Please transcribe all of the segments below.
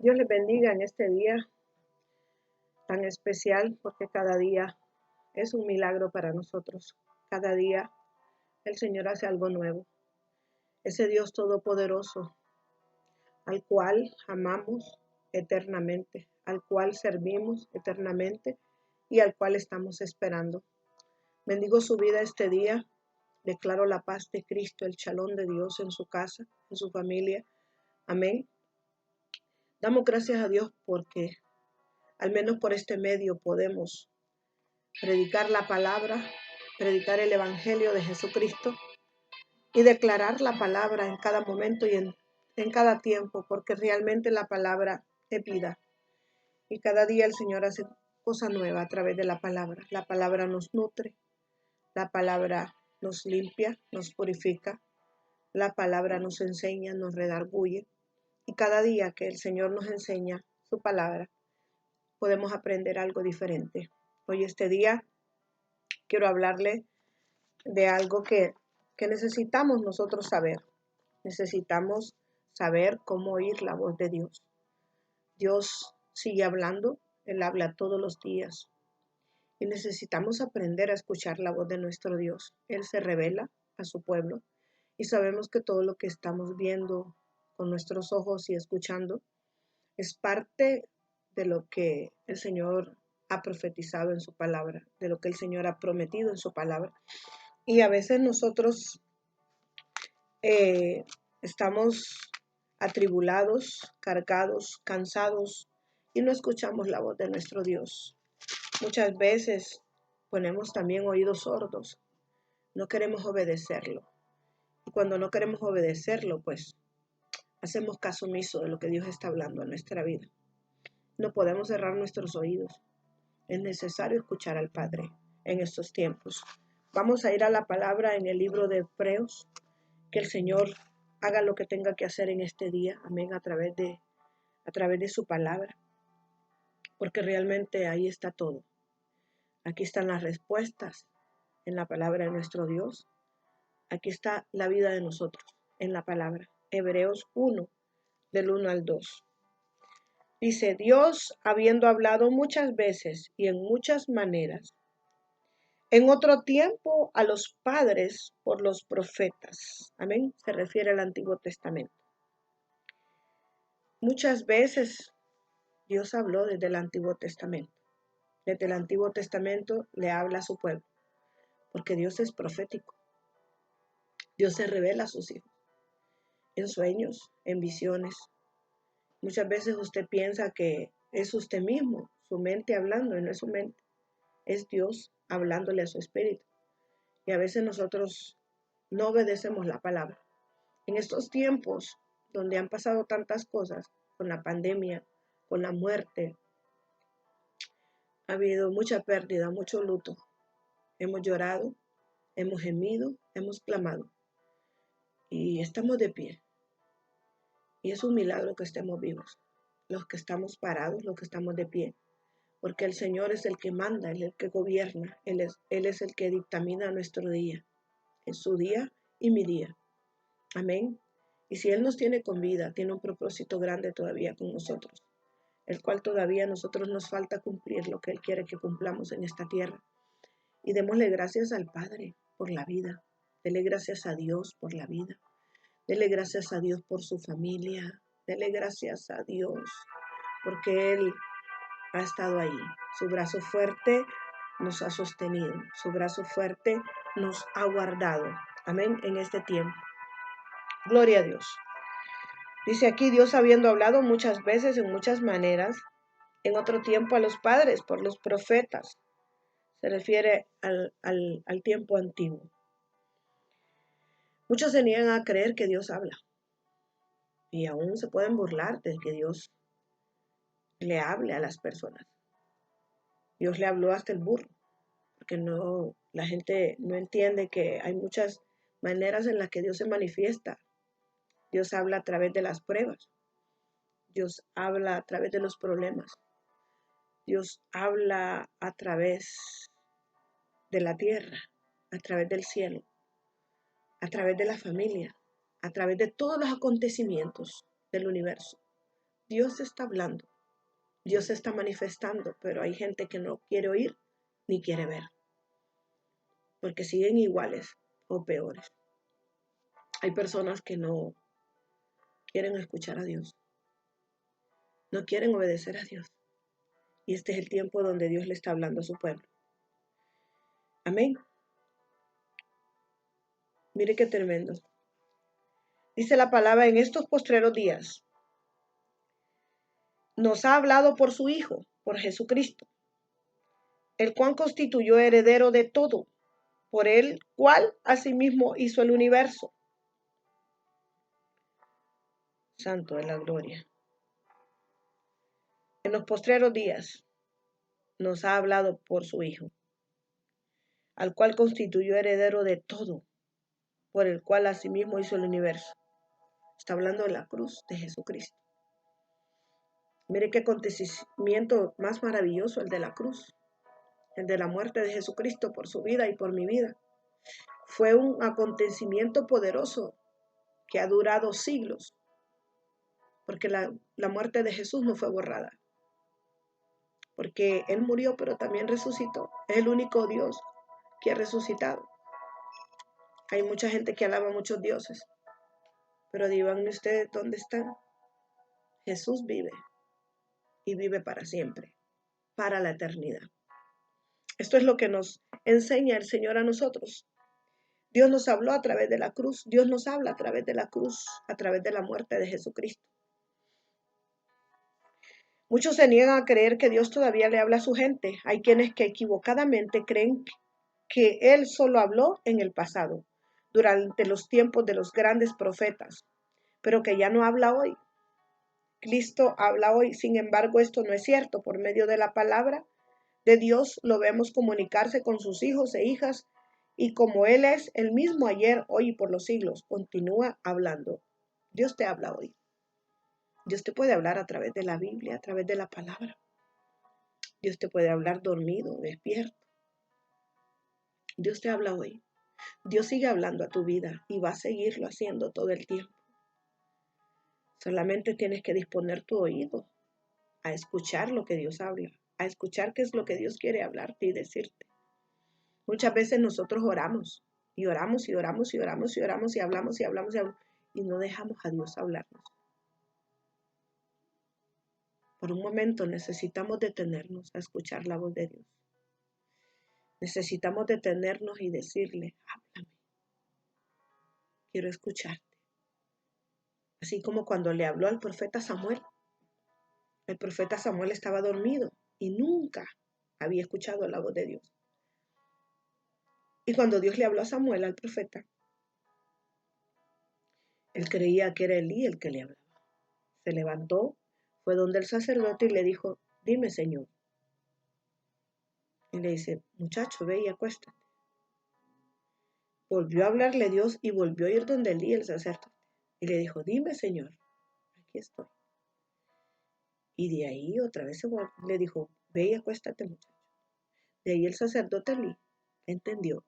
Dios les bendiga en este día tan especial porque cada día es un milagro para nosotros. Cada día el Señor hace algo nuevo. Ese Dios todopoderoso al cual amamos eternamente, al cual servimos eternamente y al cual estamos esperando. Bendigo su vida este día. Declaro la paz de Cristo, el shalom de Dios en su casa, en su familia. Amén. Damos gracias a Dios porque al menos por este medio podemos predicar la palabra, predicar el evangelio de Jesucristo y declarar la palabra en cada momento y en cada tiempo, porque realmente la palabra es vida. Y cada día el Señor hace cosa nueva a través de la palabra. La palabra nos nutre, la palabra nos limpia, nos purifica, la palabra nos enseña, nos redarguye. Y cada día que el Señor nos enseña su palabra, podemos aprender algo diferente. Hoy este día quiero hablarle de algo que necesitamos nosotros saber. Necesitamos saber cómo oír la voz de Dios. Dios sigue hablando, Él habla todos los días. Y necesitamos aprender a escuchar la voz de nuestro Dios. Él se revela a su pueblo y sabemos que todo lo que estamos viendo con nuestros ojos y escuchando es parte de lo que el Señor ha profetizado en su palabra, de lo que el Señor ha prometido en su palabra. Y a veces nosotros estamos atribulados, cargados, cansados y no escuchamos la voz de nuestro Dios. Muchas veces ponemos también oídos sordos, no queremos obedecerlo. Y cuando no queremos obedecerlo, pues hacemos caso omiso de lo que Dios está hablando en nuestra vida. No podemos cerrar nuestros oídos. Es necesario escuchar al Padre en estos tiempos. Vamos a ir a la palabra en el libro de Hebreos. Que el Señor haga lo que tenga que hacer en este día, amén, a través de su palabra, porque realmente ahí está todo. Aquí están las respuestas en la palabra de nuestro Dios. Aquí está la vida de nosotros en la palabra. Hebreos 1, del 1 al 2. Dice, Dios, habiendo hablado muchas veces y en muchas maneras, en otro tiempo a los padres por los profetas. Amén. Se refiere al Antiguo Testamento. Muchas veces Dios habló desde el Antiguo Testamento. Desde el Antiguo Testamento le habla a su pueblo, porque Dios es profético. Dios se revela a sus hijos en sueños, en visiones. Muchas veces usted piensa que es usted mismo, su mente hablando, y no es su mente. Es Dios hablándole a su espíritu. Y a veces nosotros no obedecemos la palabra. En estos tiempos donde han pasado tantas cosas, con la pandemia, con la muerte, ha habido mucha pérdida, mucho luto. Hemos llorado, hemos gemido, hemos clamado y estamos de pie. Y es un milagro que estemos vivos, los que estamos parados, los que estamos de pie, porque el Señor es el que manda, Él es el que gobierna, Él es el que dictamina nuestro día. Es su día y mi día. Amén. Y si Él nos tiene con vida, tiene un propósito grande todavía con nosotros, el cual todavía a nosotros nos falta cumplir lo que Él quiere que cumplamos en esta tierra. Y démosle gracias al Padre por la vida. Dele gracias a Dios por la vida. Dele gracias a Dios por su familia. Dele gracias a Dios porque Él ha estado ahí. Su brazo fuerte nos ha sostenido. Su brazo fuerte nos ha guardado. Amén. En este tiempo. Gloria a Dios. Dice aquí, Dios habiendo hablado muchas veces, en muchas maneras, en otro tiempo a los padres, por los profetas. Se refiere al tiempo antiguo. Muchos se niegan a creer que Dios habla y aún se pueden burlar de que Dios le hable a las personas. Dios le habló hasta el burro, porque la gente no entiende que hay muchas maneras en las que Dios se manifiesta. Dios habla a través de las pruebas. Dios habla a través de los problemas. Dios habla a través de la tierra, a través del cielo, a través de la familia, a través de todos los acontecimientos del universo. Dios está hablando, Dios se está manifestando, pero hay gente que no quiere oír ni quiere ver, porque siguen iguales o peores. Hay personas que no quieren escuchar a Dios, no quieren obedecer a Dios. Y este es el tiempo donde Dios le está hablando a su pueblo. Amén. Mire qué tremendo. Dice la palabra: en estos postreros días nos ha hablado por su Hijo, por Jesucristo, el cual constituyó heredero de todo, por el cual asimismo hizo el universo. Santo de la gloria. En los postreros días nos ha hablado por su Hijo, al cual constituyó heredero de todo, por el cual asimismo hizo el universo. Está hablando de la cruz de Jesucristo. Mire qué acontecimiento más maravilloso el de la cruz, el de la muerte de Jesucristo por su vida y por mi vida. Fue un acontecimiento poderoso que ha durado siglos, porque la muerte de Jesús no fue borrada, porque Él murió pero también resucitó. Es el único Dios que ha resucitado. Hay mucha gente que alaba a muchos dioses, pero díganme ustedes dónde están. Jesús vive y vive para siempre, para la eternidad. Esto es lo que nos enseña el Señor a nosotros. Dios nos habló a través de la cruz, Dios nos habla a través de la cruz, a través de la muerte de Jesucristo. Muchos se niegan a creer que Dios todavía le habla a su gente. Hay quienes que equivocadamente creen que Él solo habló en el pasado, durante los tiempos de los grandes profetas, pero que ya no habla hoy. Cristo habla hoy, sin embargo, esto no es cierto. Por medio de la palabra de Dios lo vemos comunicarse con sus hijos e hijas, y como Él es el mismo ayer, hoy y por los siglos, continúa hablando. Dios te habla hoy. Dios te puede hablar a través de la Biblia, a través de la palabra. Dios te puede hablar dormido, despierto. Dios te habla hoy. Dios sigue hablando a tu vida y va a seguirlo haciendo todo el tiempo. Solamente tienes que disponer tu oído a escuchar lo que Dios habla, a escuchar qué es lo que Dios quiere hablarte y decirte. Muchas veces nosotros oramos y oramos y oramos y oramos y oramos y hablamos y hablamos y no dejamos a Dios hablarnos. Por un momento necesitamos detenernos a escuchar la voz de Dios. Necesitamos detenernos y decirle: háblame, quiero escucharte. Así como cuando le habló al profeta Samuel. El profeta Samuel estaba dormido y nunca había escuchado la voz de Dios. Y cuando Dios le habló a Samuel, al profeta, él creía que era Elí el que le hablaba. Se levantó, fue donde el sacerdote y le dijo: dime, Señor. Y le dice: muchacho, ve y acuéstate. Volvió a hablarle Dios y volvió a ir donde Elí, el sacerdote. Y le dijo: dime, Señor, aquí estoy. Y de ahí otra vez le dijo: ve y acuéstate, muchacho. De ahí el sacerdote Elí entendió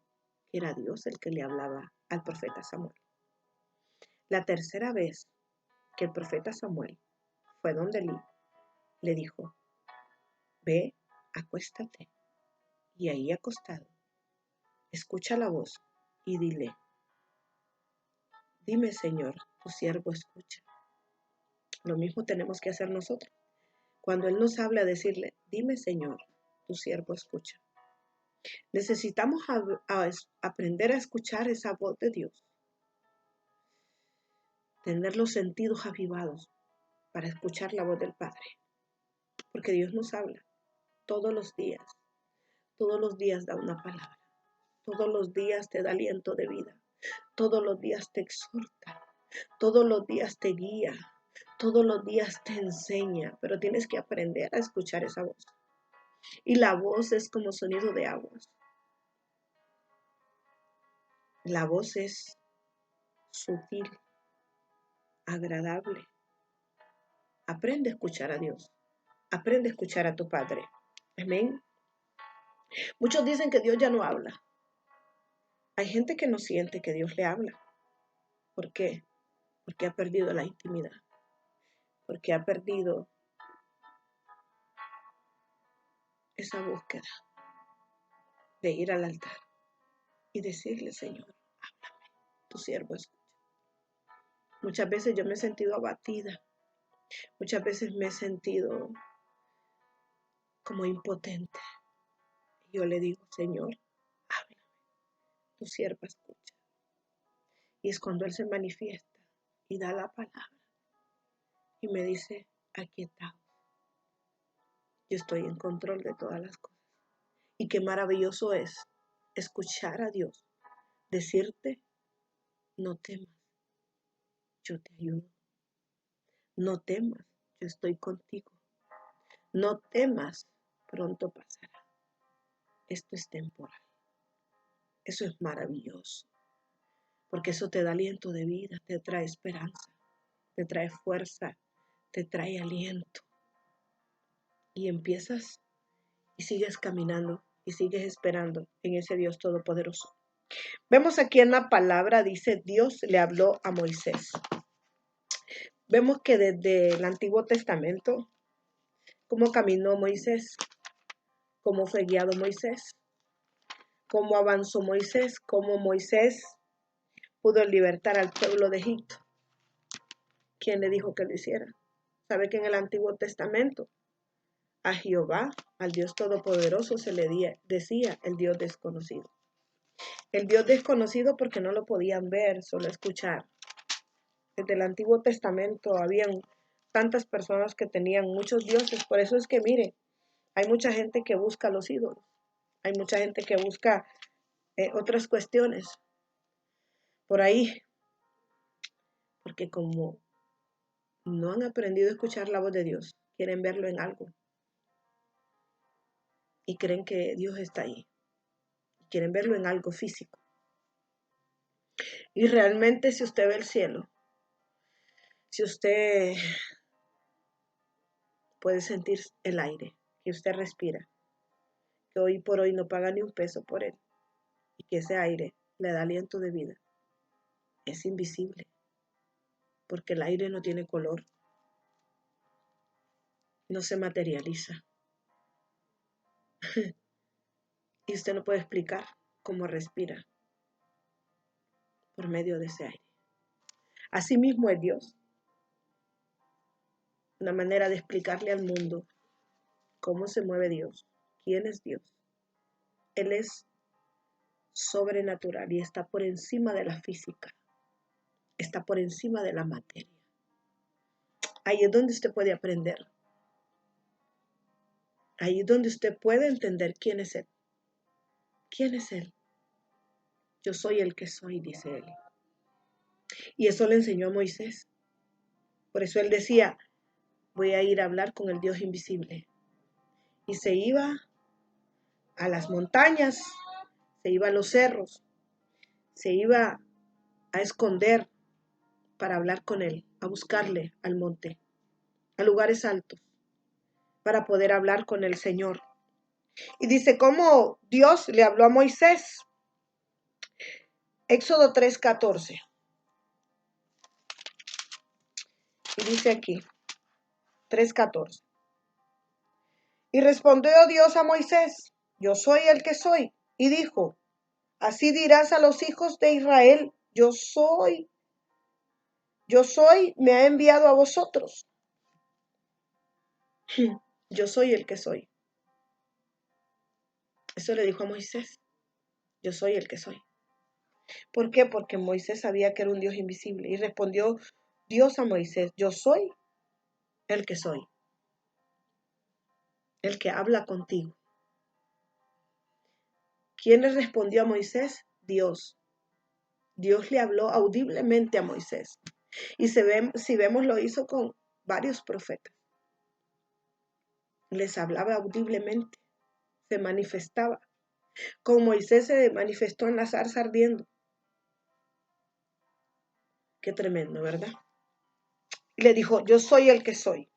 que era Dios el que le hablaba al profeta Samuel. La tercera vez que el profeta Samuel fue donde Elí, le dijo: ve, acuéstate. Y ahí acostado, escucha la voz y dile: dime, Señor, tu siervo escucha. Lo mismo tenemos que hacer nosotros. Cuando Él nos habla, decirle: dime, Señor, tu siervo escucha. Necesitamos aprender a escuchar esa voz de Dios. Tener los sentidos avivados para escuchar la voz del Padre. Porque Dios nos habla todos los días. Todos los días da una palabra. Todos los días te da aliento de vida. Todos los días te exhorta. Todos los días te guía. Todos los días te enseña. Pero tienes que aprender a escuchar esa voz. Y la voz es como sonido de aguas. La voz es sutil, agradable. Aprende a escuchar a Dios. Aprende a escuchar a tu Padre. Amén. Muchos dicen que Dios ya no habla. Hay gente que no siente que Dios le habla. ¿Por qué? Porque ha perdido la intimidad. porque ha perdido esa búsqueda de ir al altar y decirle, Señor, tu siervo escucha. Muchas veces yo me he sentido abatida, muchas veces me he sentido como impotente. Yo le digo, Señor, háblame, tu sierva escucha. Y es cuando Él se manifiesta y da la palabra y me dice, aquí está, yo estoy en control de todas las cosas. Y qué maravilloso es escuchar a Dios decirte, no temas, yo te ayudo. No temas, yo estoy contigo. No temas, pronto pasará. Esto es temporal. Eso es maravilloso, porque eso te da aliento de vida, te trae esperanza, te trae fuerza, te trae aliento. Y empiezas y sigues caminando y sigues esperando en ese Dios todopoderoso. Vemos aquí en la palabra, dice, Dios le habló a Moisés. Vemos que desde el Antiguo Testamento, cómo caminó Moisés, cómo fue guiado Moisés, cómo avanzó Moisés, cómo Moisés pudo libertar al pueblo de Egipto. ¿Quién le dijo que lo hiciera? Sabe que en el Antiguo Testamento a Jehová, al Dios Todopoderoso, se le decía el Dios desconocido. El Dios desconocido porque no lo podían ver, solo escuchar. Desde el Antiguo Testamento habían tantas personas que tenían muchos dioses. Por eso es que, mire, hay mucha gente que busca los ídolos. Hay mucha gente que busca otras cuestiones por ahí. Porque como no han aprendido a escuchar la voz de Dios, quieren verlo en algo. Y creen que Dios está ahí. Quieren verlo en algo físico. Y realmente si usted ve el cielo, si usted puede sentir el aire que usted respira, que hoy por hoy no paga ni un peso por él, y que ese aire le da aliento de vida, es invisible, porque el aire no tiene color, no se materializa. Y usted no puede explicar cómo respira por medio de ese aire. Asimismo es Dios. Una manera de explicarle al mundo cómo se mueve Dios, quién es Dios. Él es sobrenatural y está por encima de la física, está por encima de la materia. Ahí es donde usted puede aprender. Ahí es donde usted puede entender quién es Él. ¿Quién es Él? Yo soy el que soy, dice Él. Y eso le enseñó a Moisés. Por eso Él decía, voy a ir a hablar con el Dios invisible. Y se iba a las montañas, se iba a los cerros, se iba a esconder para hablar con Él, a buscarle al monte, a lugares altos, para poder hablar con el Señor. Y dice cómo Dios le habló a Moisés. Éxodo 3:14. Y dice aquí, 3:14. Y respondió Dios a Moisés, yo soy el que soy. Y dijo, así dirás a los hijos de Israel, yo soy, me ha enviado a vosotros. Yo soy el que soy. Eso le dijo a Moisés, yo soy el que soy. ¿Por qué? Porque Moisés sabía que era un Dios invisible. Y respondió Dios a Moisés, yo soy el que soy. El que habla contigo. ¿Quién le respondió a Moisés? Dios. Dios le habló audiblemente a Moisés. Y si vemos, lo hizo con varios profetas. Les hablaba audiblemente, se manifestaba. Con Moisés se manifestó en la zarza ardiendo. Qué tremendo, ¿verdad? Y le dijo, yo soy el que soy.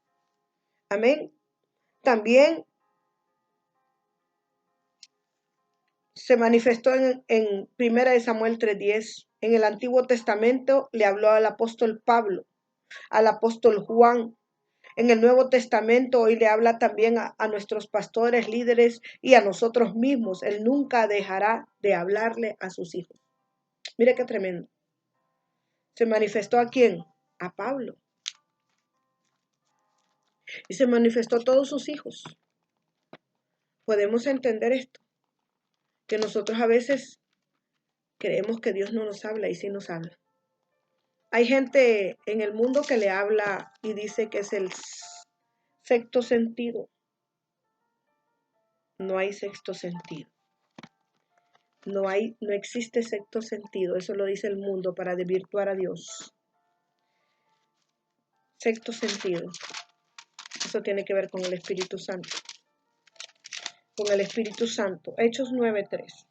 Amén. También se manifestó en 1 Samuel 3:10. En el Antiguo Testamento le habló al apóstol Pablo, al apóstol Juan, En el Nuevo Testamento hoy le habla también a nuestros pastores, líderes y a nosotros mismos. Él nunca dejará de hablarle a sus hijos. Mire qué tremendo. ¿Se manifestó a quién? A Pablo. Y se manifestó a todos sus hijos. Podemos entender esto, que nosotros a veces creemos que Dios no nos habla y sí nos habla. Hay gente en el mundo que le habla y dice que es el sexto sentido. No hay sexto sentido. No existe sexto sentido. Eso lo dice el mundo para desvirtuar a Dios. Sexto sentido. Eso tiene que ver con el Espíritu Santo. Con el Espíritu Santo. Hechos 9:3.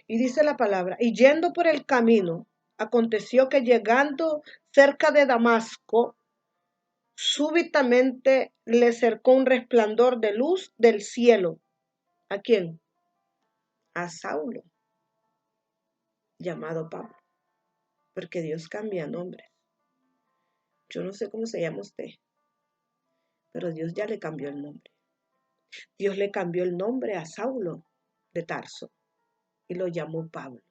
Y dice la palabra, y yendo por el camino, aconteció que llegando cerca de Damasco, súbitamente le cercó un resplandor de luz del cielo. ¿A quién? A Saulo, llamado Pablo, porque Dios cambia nombres. Yo no sé cómo se llama usted, pero Dios ya le cambió el nombre. Dios le cambió el nombre a Saulo de Tarso y lo llamó Pablo.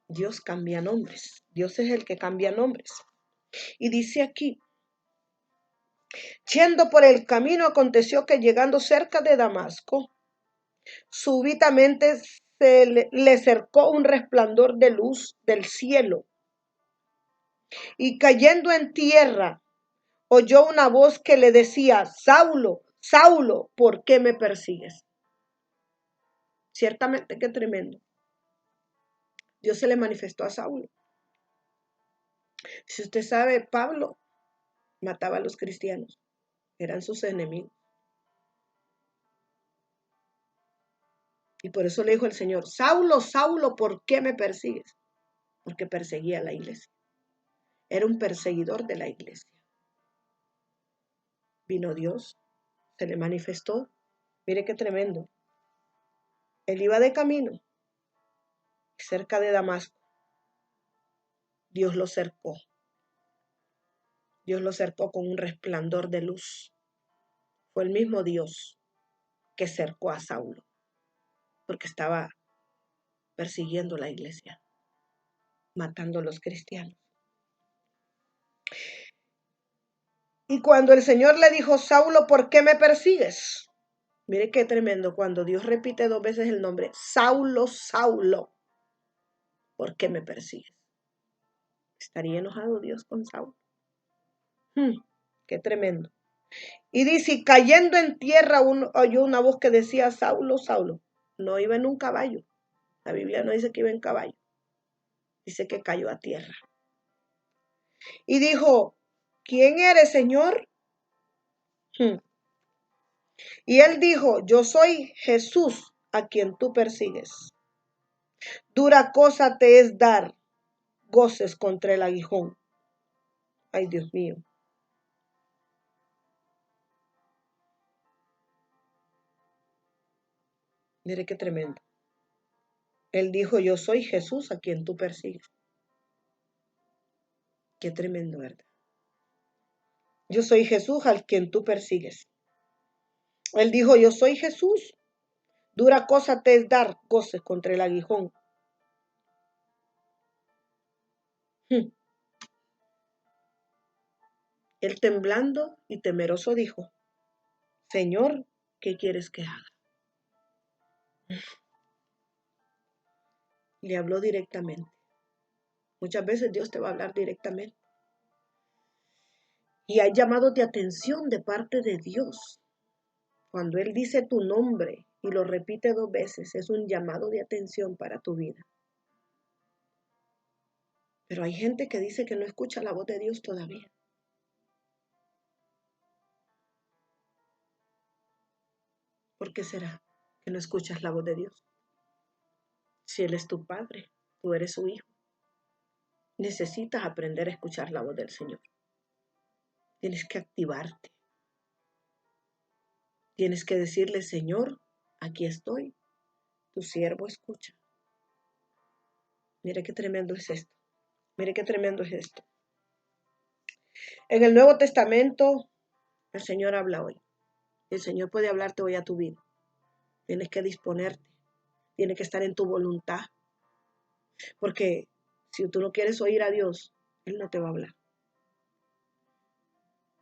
Dios cambia nombres. Dios es el que cambia nombres. Y dice aquí, yendo por el camino aconteció que llegando cerca de Damasco, súbitamente le cercó un resplandor de luz del cielo. Y cayendo en tierra, oyó una voz que le decía, Saulo, Saulo, ¿por qué me persigues? Ciertamente qué tremendo. Dios se le manifestó a Saulo. Si usted sabe, Pablo mataba a los cristianos. Eran sus enemigos. Y por eso le dijo el Señor, Saulo, Saulo, ¿por qué me persigues? Porque perseguía a la iglesia. Era un perseguidor de la iglesia. Vino Dios, se le manifestó. Mire qué tremendo. Él iba de camino, cerca de Damasco. Dios lo cercó. Dios lo cercó con un resplandor de luz. Fue el mismo Dios que cercó a Saulo, porque estaba persiguiendo la iglesia, matando a los cristianos. Y cuando el Señor le dijo, Saulo, ¿por qué me persigues? Mire qué tremendo, cuando Dios repite 2 veces el nombre, Saulo, Saulo, ¿por qué me persigues? ¿Estaría enojado Dios con Saulo? Qué tremendo. Y dice, y cayendo en tierra oyó una voz que decía, Saulo, Saulo. No iba en un caballo. La Biblia no dice que iba en caballo. Dice que cayó a tierra. Y dijo, ¿quién eres, Señor? Y él dijo, yo soy Jesús a quien tú persigues. Dura cosa te es dar goces contra el aguijón. Ay, Dios mío. Mire qué tremendo. Él dijo, yo soy Jesús a quien tú persigues. Qué tremendo, ¿verdad? Yo soy Jesús al quien tú persigues. Él dijo, yo soy Jesús. Dura cosa te es dar goces contra el aguijón. Él temblando y temeroso dijo, Señor, ¿qué quieres que haga? Le habló directamente. Muchas veces Dios te va a hablar directamente. Y hay llamados de atención de parte de Dios. Cuando Él dice tu nombre y lo repite 2 veces, es un llamado de atención para tu vida. Pero hay gente que dice que no escucha la voz de Dios todavía. ¿Por qué será que no escuchas la voz de Dios? Si Él es tu Padre, tú eres su hijo. Necesitas aprender a escuchar la voz del Señor. Tienes que activarte. Tienes que decirle, Señor, aquí estoy. Tu siervo escucha. Mire qué tremendo es esto. Mire qué tremendo es esto. En el Nuevo Testamento, el Señor habla hoy. El Señor puede hablarte hoy a tu vida. Tienes que disponerte. Tienes que estar en tu voluntad. Porque si tú no quieres oír a Dios, Él no te va a hablar.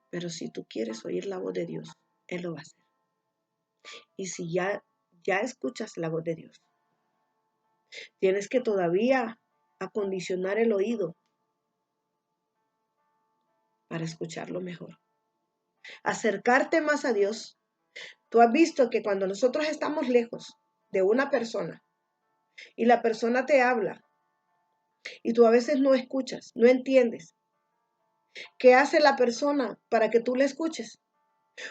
Pero si tú quieres oír la voz de Dios, Él lo va a hacer. Y si ya escuchas la voz de Dios, tienes que todavía acondicionar el oído para escucharlo mejor. Acercarte más a Dios. Tú has visto que cuando nosotros estamos lejos de una persona y la persona te habla y tú a veces no escuchas, no entiendes, ¿qué hace la persona para que tú le escuches?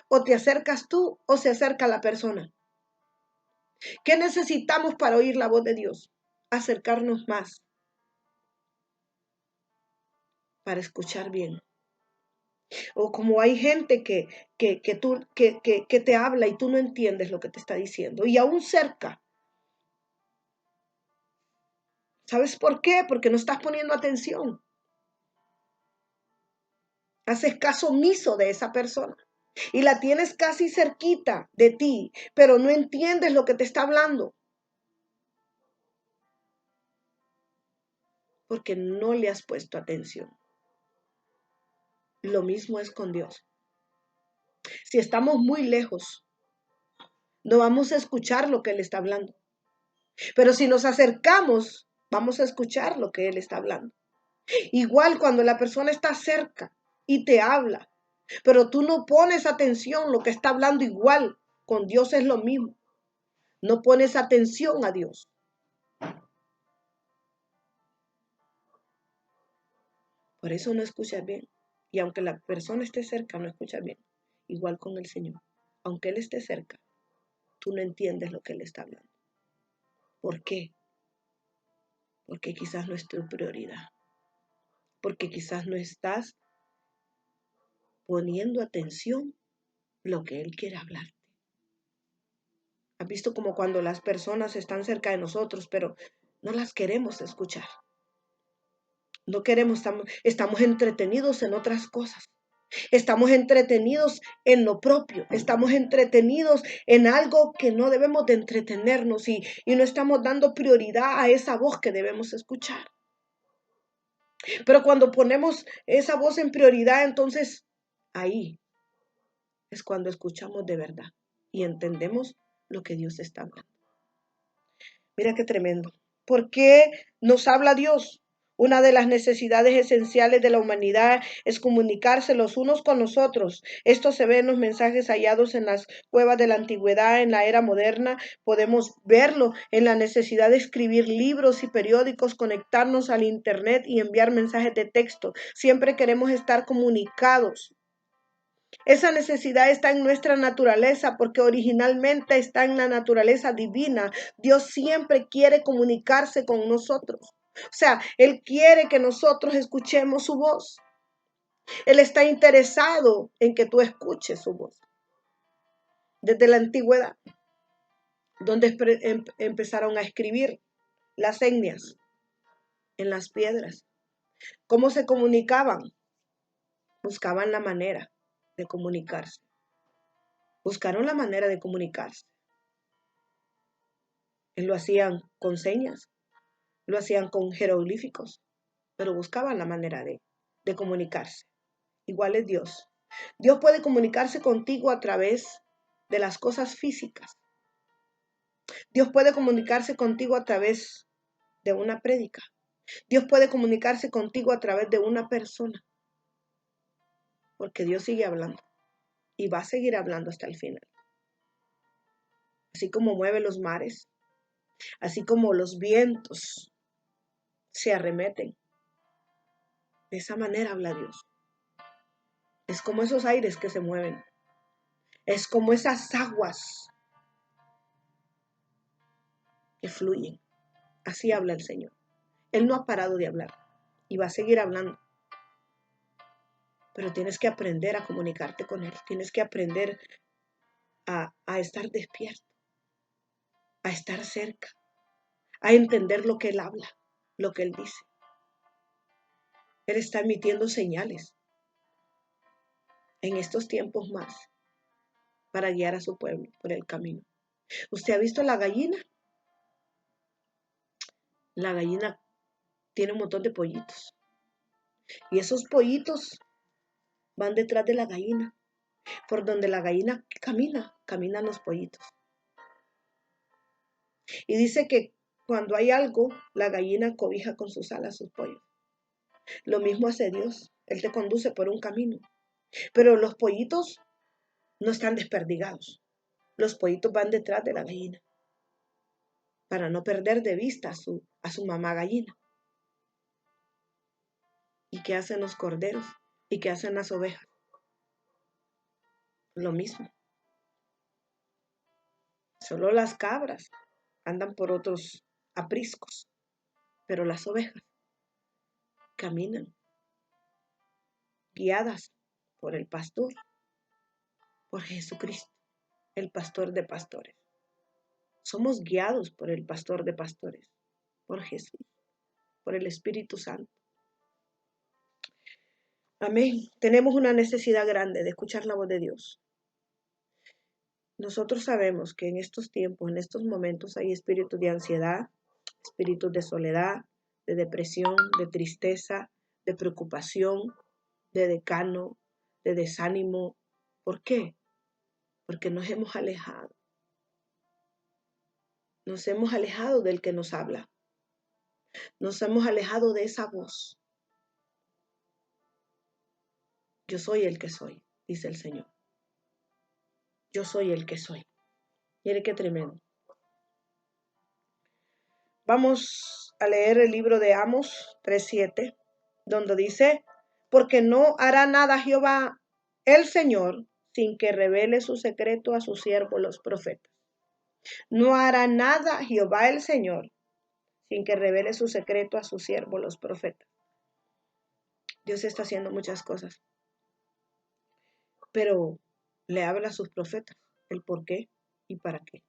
O te acercas tú o se acerca la persona. ¿Qué necesitamos para oír la voz de Dios? Acercarnos más para escuchar bien. O como hay gente que te habla y tú no entiendes lo que te está diciendo. Y aún cerca. ¿Sabes por qué? Porque no estás poniendo atención. Haces caso omiso de esa persona. Y la tienes casi cerquita de ti, pero no entiendes lo que te está hablando. Porque no le has puesto atención. Lo mismo es con Dios. Si estamos muy lejos, no vamos a escuchar lo que Él está hablando. Pero si nos acercamos, vamos a escuchar lo que Él está hablando. Igual cuando la persona está cerca y te habla, pero tú no pones atención lo que está hablando, igual con Dios es lo mismo. No pones atención a Dios. Por eso no escuchas bien. Y aunque la persona esté cerca, no escuchas bien. Igual con el Señor. Aunque Él esté cerca, tú no entiendes lo que Él está hablando. ¿Por qué? Porque quizás no es tu prioridad. Porque quizás no estás poniendo atención lo que Él quiere hablarte. ¿Has visto como cuando las personas están cerca de nosotros, pero no las queremos escuchar? No queremos, estamos entretenidos en otras cosas. Estamos entretenidos en lo propio. Estamos entretenidos en algo que no debemos de entretenernos y no estamos dando prioridad a esa voz que debemos escuchar. Pero cuando ponemos esa voz en prioridad, entonces ahí es cuando escuchamos de verdad y entendemos lo que Dios está hablando. Mira qué tremendo. ¿Por qué nos habla Dios? Una de las necesidades esenciales de la humanidad es comunicarse los unos con los otros. Esto se ve en los mensajes hallados en las cuevas de la antigüedad, en la era moderna. Podemos verlo en la necesidad de escribir libros y periódicos, conectarnos al internet y enviar mensajes de texto. Siempre queremos estar comunicados. Esa necesidad está en nuestra naturaleza porque originalmente está en la naturaleza divina. Dios siempre quiere comunicarse con nosotros. O sea, Él quiere que nosotros escuchemos su voz. Él está interesado en que tú escuches su voz. Desde la antigüedad, donde empezaron a escribir las señas en las piedras. ¿Cómo se comunicaban? Buscaban la manera de comunicarse. Buscaron la manera de comunicarse. Lo hacían con señas, lo hacían con jeroglíficos, pero buscaban la manera de comunicarse. Igual es Dios. Dios puede comunicarse contigo a través de las cosas físicas. Dios puede comunicarse contigo a través de una prédica. Dios puede comunicarse contigo a través de una persona. Porque Dios sigue hablando y va a seguir hablando hasta el final. Así como mueve los mares, así como los vientos se arremeten. De esa manera habla Dios. Es como esos aires que se mueven. Es como esas aguas que fluyen. Así habla el Señor. Él no ha parado de hablar y va a seguir hablando. Pero tienes que aprender a comunicarte con Él. Tienes que aprender a estar despierto, a estar cerca, a entender lo que Él habla, lo que Él dice. Él está emitiendo señales. en estos tiempos más para guiar a su pueblo por el camino. ¿Usted ha visto la gallina? La gallina tiene un montón de pollitos. Y esos pollitos van detrás de la gallina. Por donde la gallina camina, caminan los pollitos. Y dice que cuando hay algo, la gallina cobija con sus alas sus pollos. Lo mismo hace Dios. Él te conduce por un camino. Pero los pollitos no están desperdigados. Los pollitos van detrás de la gallina para no perder de vista a su mamá gallina. ¿Y qué hacen los corderos? ¿Y qué hacen las ovejas? Lo mismo. Solo las cabras andan por otros apriscos, pero las ovejas caminan guiadas por el pastor, por Jesucristo, el pastor de pastores. Somos guiados por el pastor de pastores, por Jesús, por el Espíritu Santo. Amén. Tenemos una necesidad grande de escuchar la voz de Dios. Nosotros sabemos que en estos tiempos, en estos momentos, hay espíritus de ansiedad, espíritus de soledad, de depresión, de tristeza, de preocupación, de decano, de desánimo. ¿Por qué? Porque nos hemos alejado. Nos hemos alejado del que nos habla. Nos hemos alejado de esa voz. Yo soy el que soy, dice el Señor. Yo soy el que soy. Mire qué tremendo. Vamos a leer el libro de Amos 3:7, donde dice, porque no hará nada Jehová el Señor sin que revele su secreto a sus siervos los profetas. No hará nada Jehová el Señor sin que revele su secreto a sus siervos los profetas. Dios está haciendo muchas cosas, pero le habla a sus profetas el por qué y para qué.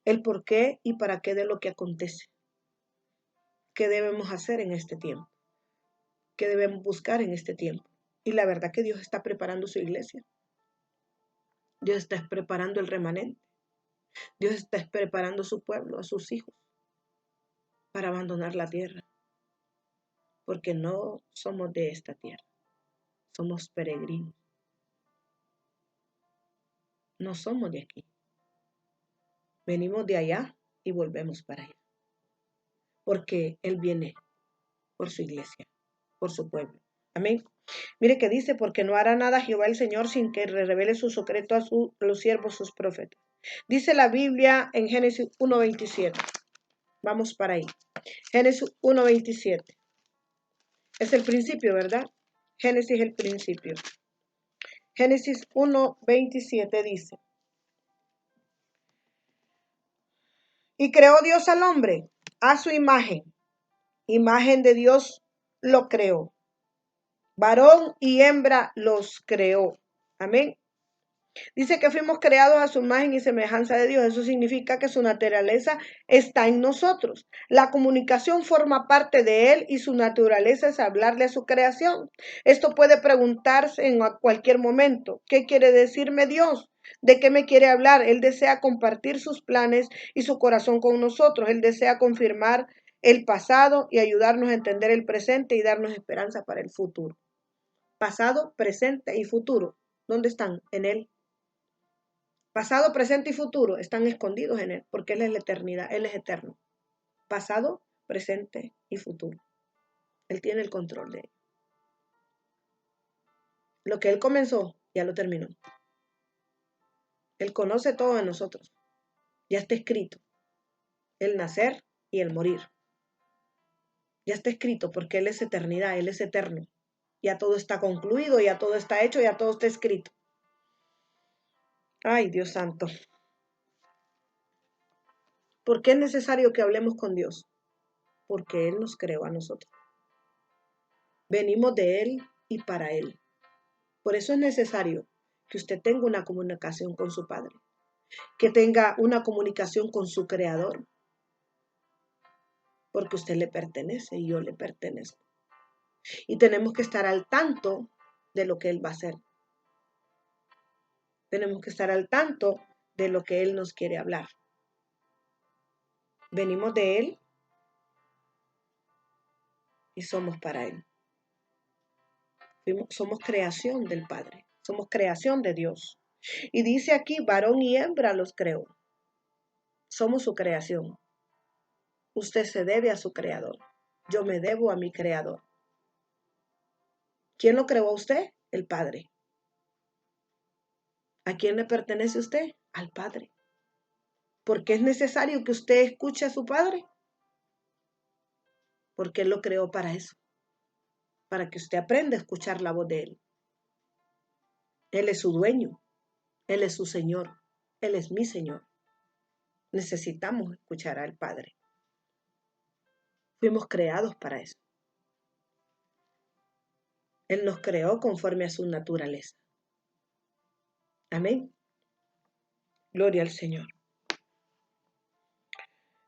El por qué y para qué de lo que acontece. ¿Qué debemos hacer en este tiempo? ¿Qué debemos buscar en este tiempo? Y la verdad que Dios está preparando su iglesia. Dios está preparando el remanente. Dios está preparando su pueblo, a sus hijos, para abandonar la tierra. Porque no somos de esta tierra. Somos peregrinos. No somos de aquí. Venimos de allá y volvemos para allá. Porque Él viene por su iglesia, por su pueblo. Amén. Mire que dice, porque no hará nada Jehová el Señor sin que revele su secreto a los siervos, sus profetas. Dice la Biblia en Génesis 1:27. Vamos para ahí. Génesis 1:27. Es el principio, ¿verdad? Génesis es el principio. Génesis 1:27 dice, y creó Dios al hombre a su imagen. Imagen de Dios lo creó. Varón y hembra los creó. Amén. Dice que fuimos creados a su imagen y semejanza de Dios. Eso significa que su naturaleza está en nosotros. La comunicación forma parte de Él y su naturaleza es hablarle a su creación. Esto puede preguntarse en cualquier momento. ¿Qué quiere decirme Dios? ¿De qué me quiere hablar? Él desea compartir sus planes y su corazón con nosotros. Él desea confirmar el pasado y ayudarnos a entender el presente y darnos esperanza para el futuro. Pasado, presente y futuro. ¿Dónde están? En Él. Pasado, presente y futuro están escondidos en Él, porque Él es la eternidad, Él es eterno. Pasado, presente y futuro. Él tiene el control de él. Lo que Él comenzó, ya lo terminó. Él conoce todo de nosotros. Ya está escrito. El nacer y el morir. Ya está escrito porque Él es eternidad, Él es eterno. Ya todo está concluido, ya todo está hecho, ya todo está escrito. Ay, Dios santo. ¿Por qué es necesario que hablemos con Dios? Porque Él nos creó a nosotros. Venimos de Él y para Él. Por eso es necesario que usted tenga una comunicación con su Padre, que tenga una comunicación con su Creador, porque usted le pertenece y yo le pertenezco. Y tenemos que estar al tanto de lo que Él va a hacer. Tenemos que estar al tanto de lo que Él nos quiere hablar. Venimos de Él y somos para Él. Somos creación del Padre, somos creación de Dios. Y dice aquí, varón y hembra los creó. Somos su creación. Usted se debe a su creador. Yo me debo a mi creador. ¿Quién lo creó a usted? El Padre. ¿A quién le pertenece usted? Al Padre. ¿Por qué es necesario que usted escuche a su Padre? Porque Él lo creó para eso. Para que usted aprenda a escuchar la voz de Él. Él es su dueño. Él es su Señor. Él es mi Señor. Necesitamos escuchar al Padre. Fuimos creados para eso. Él nos creó conforme a su naturaleza. Amén. Gloria al Señor.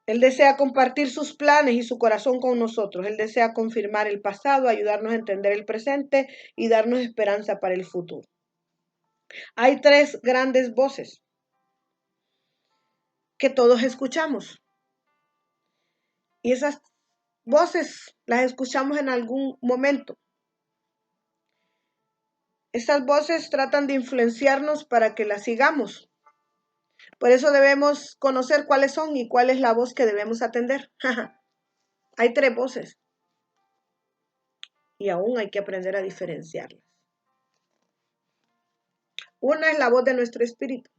Él desea compartir sus planes y su corazón con nosotros. Él desea confirmar el pasado, ayudarnos a entender el presente y darnos esperanza para el futuro. Hay tres grandes voces que todos escuchamos. Y esas voces las escuchamos en algún momento. Esas voces tratan de influenciarnos para que las sigamos. Por eso debemos conocer cuáles son y cuál es la voz que debemos atender. Hay tres voces y aún hay que aprender a diferenciarlas. Una es la voz de nuestro espíritu.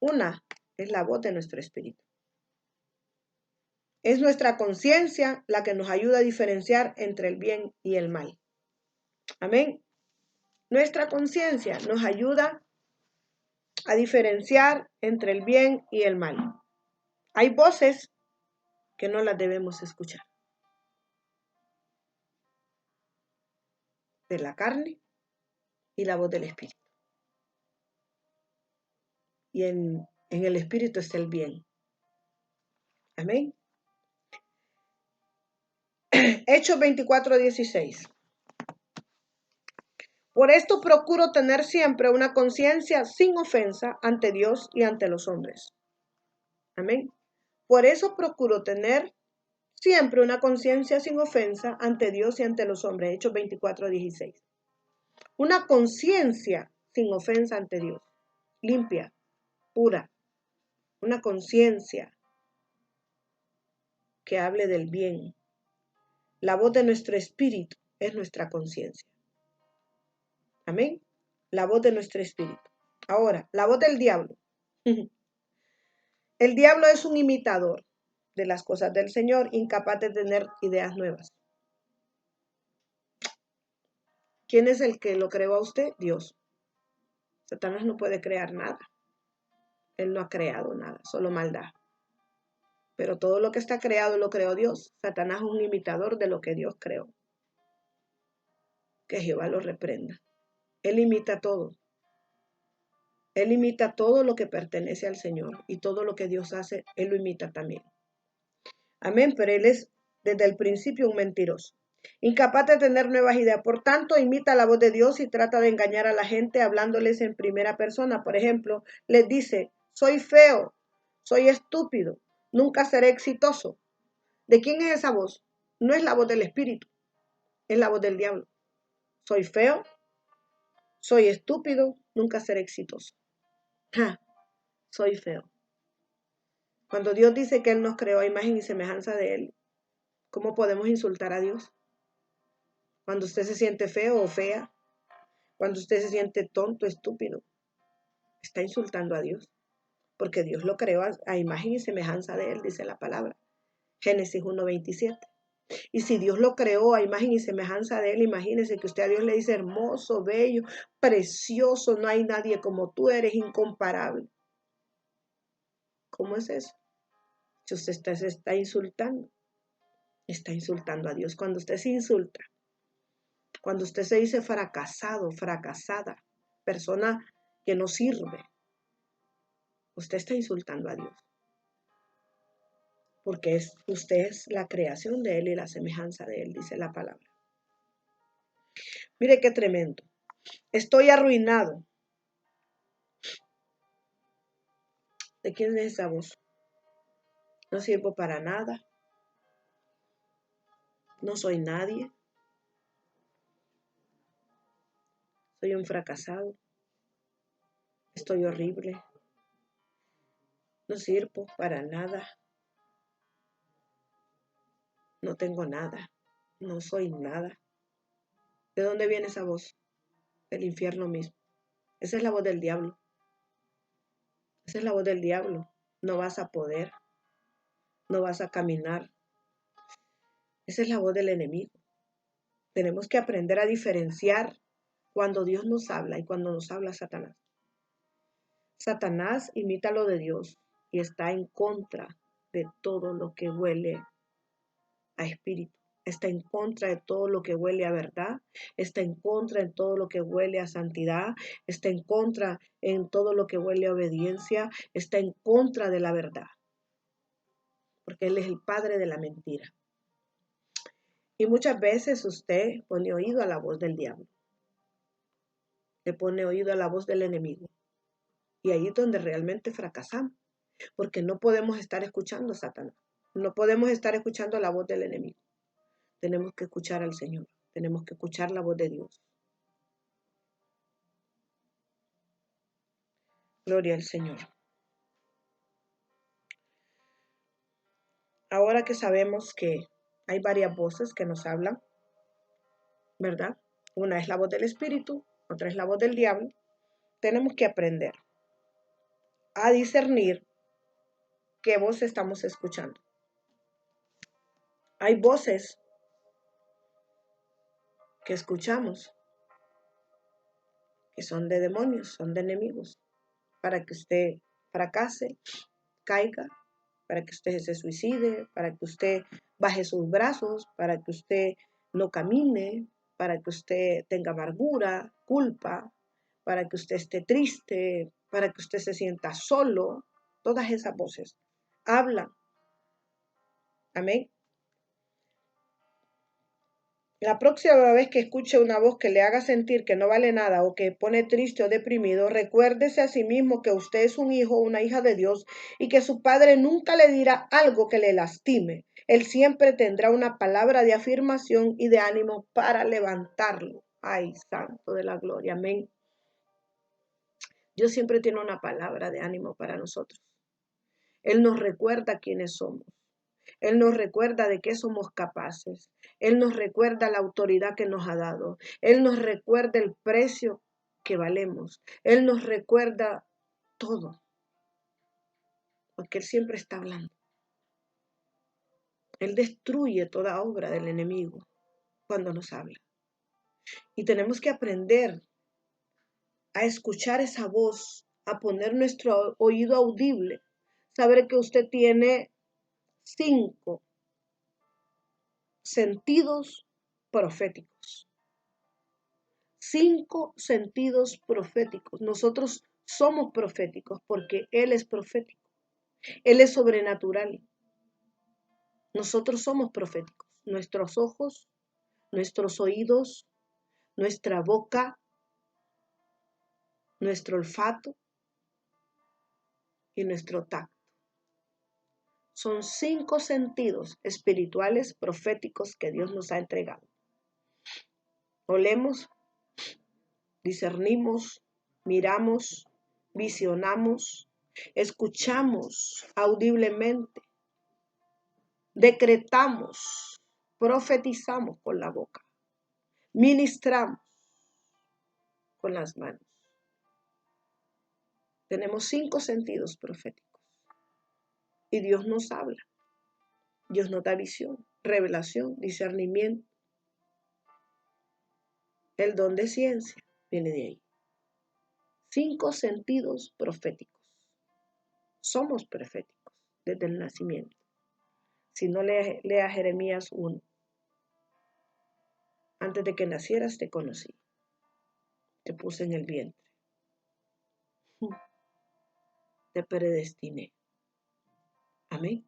Una es la voz de nuestro espíritu. Es nuestra conciencia la que nos ayuda a diferenciar entre el bien y el mal. Amén. Nuestra conciencia nos ayuda a diferenciar entre el bien y el mal. Hay voces que no las debemos escuchar. De la carne y la voz del espíritu. Y en el espíritu está el bien. Amén. Hechos 24:16. Por esto procuro tener siempre una conciencia sin ofensa ante Dios y ante los hombres. Amén. Por eso procuro tener siempre una conciencia sin ofensa ante Dios y ante los hombres. Hechos 24:16. Una conciencia sin ofensa ante Dios. Limpia, pura. Una conciencia que hable del bien. La voz de nuestro espíritu es nuestra conciencia. Amén. La voz de nuestro espíritu. Ahora, la voz del diablo. El diablo es un imitador de las cosas del Señor, incapaz de tener ideas nuevas. ¿Quién es el que lo creó a usted? Dios. Satanás no puede crear nada. Él no ha creado nada, solo maldad. Pero todo lo que está creado lo creó Dios. Satanás es un imitador de lo que Dios creó. Que Jehová lo reprenda. Él imita todo. Él imita todo lo que pertenece al Señor y todo lo que Dios hace, Él lo imita también. Amén, pero Él es desde el principio un mentiroso. Incapaz de tener nuevas ideas. Por tanto, imita la voz de Dios y trata de engañar a la gente hablándoles en primera persona. Por ejemplo, les dice, soy feo, soy estúpido, nunca seré exitoso. ¿De quién es esa voz? No es la voz del Espíritu, es la voz del diablo. Soy feo, soy estúpido, nunca seré exitoso. Soy feo. Cuando Dios dice que Él nos creó a imagen y semejanza de Él, ¿cómo podemos insultar a Dios? Cuando usted se siente feo o fea, cuando usted se siente tonto, estúpido, está insultando a Dios, porque Dios lo creó a imagen y semejanza de Él, dice la palabra. Génesis 1:27. Y si Dios lo creó a imagen y semejanza de Él, imagínese que usted a Dios le dice hermoso, bello, precioso, no hay nadie como tú, eres incomparable. ¿Cómo es eso? Si usted se está insultando a Dios. Cuando usted se insulta, cuando usted se dice fracasado, fracasada, persona que no sirve, usted está insultando a Dios. Porque usted es la creación de Él y la semejanza de Él, dice la palabra. Mire qué tremendo. Estoy arruinado. ¿De quién es esa voz? No sirvo para nada. No soy nadie. Soy un fracasado. Estoy horrible. No sirvo para nada. No tengo nada. No soy nada. ¿De dónde viene esa voz? Del infierno mismo. Esa es la voz del diablo. Esa es la voz del diablo. No vas a poder. No vas a caminar. Esa es la voz del enemigo. Tenemos que aprender a diferenciar cuando Dios nos habla y cuando nos habla Satanás. Satanás imita lo de Dios y está en contra de todo lo que huele a espíritu. Está en contra de todo lo que huele a verdad, está en contra de todo lo que huele a santidad, está en contra en todo lo que huele a obediencia, está en contra de la verdad, porque Él es el padre de la mentira. Y muchas veces usted pone oído a la voz del diablo, le pone oído a la voz del enemigo, y ahí es donde realmente fracasamos, porque no podemos estar escuchando a Satanás, no podemos estar escuchando la voz del enemigo. Tenemos que escuchar al Señor, tenemos que escuchar la voz de Dios. Gloria al Señor. Ahora que sabemos que hay varias voces que nos hablan, ¿verdad? Una es la voz del Espíritu, otra es la voz del diablo. Tenemos que aprender a discernir qué voz estamos escuchando. Hay voces que escuchamos que son de demonios, son de enemigos, para que usted fracase, caiga, para que usted se suicide, para que usted baje sus brazos, para que usted no camine, para que usted tenga amargura, culpa, para que usted esté triste, para que usted se sienta solo. Todas esas voces hablan. Amén. La próxima vez que escuche una voz que le haga sentir que no vale nada o que pone triste o deprimido, recuérdese a sí mismo que usted es un hijo o una hija de Dios y que su padre nunca le dirá algo que le lastime. Él siempre tendrá una palabra de afirmación y de ánimo para levantarlo. Ay, santo de la gloria, amén. Dios siempre tiene una palabra de ánimo para nosotros. Él nos recuerda quiénes somos. Él nos recuerda de qué somos capaces. Él nos recuerda la autoridad que nos ha dado. Él nos recuerda el precio que valemos. Él nos recuerda todo. Porque Él siempre está hablando. Él destruye toda obra del enemigo cuando nos habla. Y tenemos que aprender a escuchar esa voz, a poner nuestro oído audible. Saber que usted tiene 5 sentidos proféticos. 5 sentidos proféticos. Nosotros somos proféticos porque Él es profético. Él es sobrenatural. Nosotros somos proféticos. Nuestros ojos, nuestros oídos, nuestra boca, nuestro olfato y nuestro tacto. Son 5 sentidos espirituales proféticos que Dios nos ha entregado. Olemos, discernimos, miramos, visionamos, escuchamos audiblemente, decretamos, profetizamos con la boca, ministramos con las manos. Tenemos 5 sentidos proféticos y Dios nos habla. Dios nos da visión, revelación, discernimiento. El don de ciencia viene de ahí. 5 sentidos proféticos. Somos proféticos desde el nacimiento. Si no, lea Jeremías 1. Antes de que nacieras te conocí. Te puse en el vientre. Te predestiné. Amén.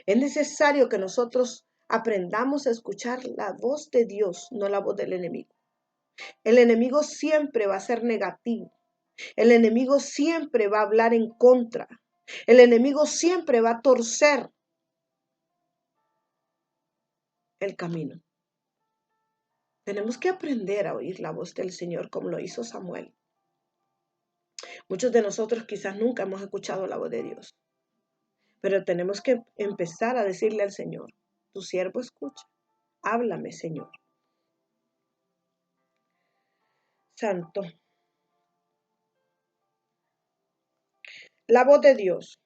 Es necesario que nosotros aprendamos a escuchar la voz de Dios, no la voz del enemigo. El enemigo siempre va a ser negativo. El enemigo siempre va a hablar en contra. El enemigo siempre va a torcer el camino. Tenemos que aprender a oír la voz del Señor como lo hizo Samuel. Muchos de nosotros quizás nunca hemos escuchado la voz de Dios, pero tenemos que empezar a decirle al Señor, tu siervo escucha, háblame, Señor. Santo. La voz de Dios,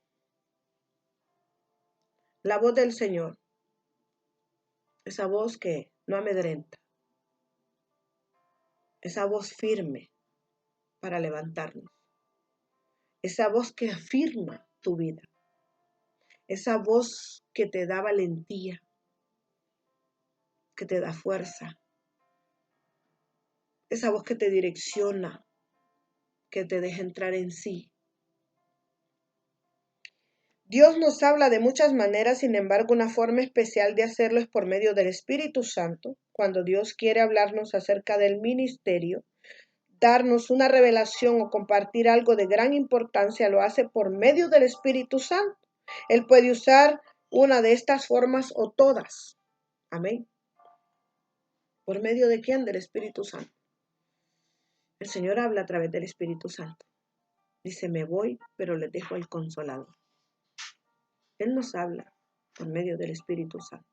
la voz del Señor, esa voz que no amedrenta, esa voz firme para levantarnos, esa voz que afirma tu vida, esa voz que te da valentía, que te da fuerza, esa voz que te direcciona, que te deja entrar en sí. Dios nos habla de muchas maneras, sin embargo, una forma especial de hacerlo es por medio del Espíritu Santo. Cuando Dios quiere hablarnos acerca del ministerio, darnos una revelación o compartir algo de gran importancia, lo hace por medio del Espíritu Santo. Él puede usar una de estas formas o todas. Amén. ¿Por medio de quién? Del Espíritu Santo. El Señor habla a través del Espíritu Santo. Dice, me voy, pero les dejo el Consolador. Él nos habla por medio del Espíritu Santo.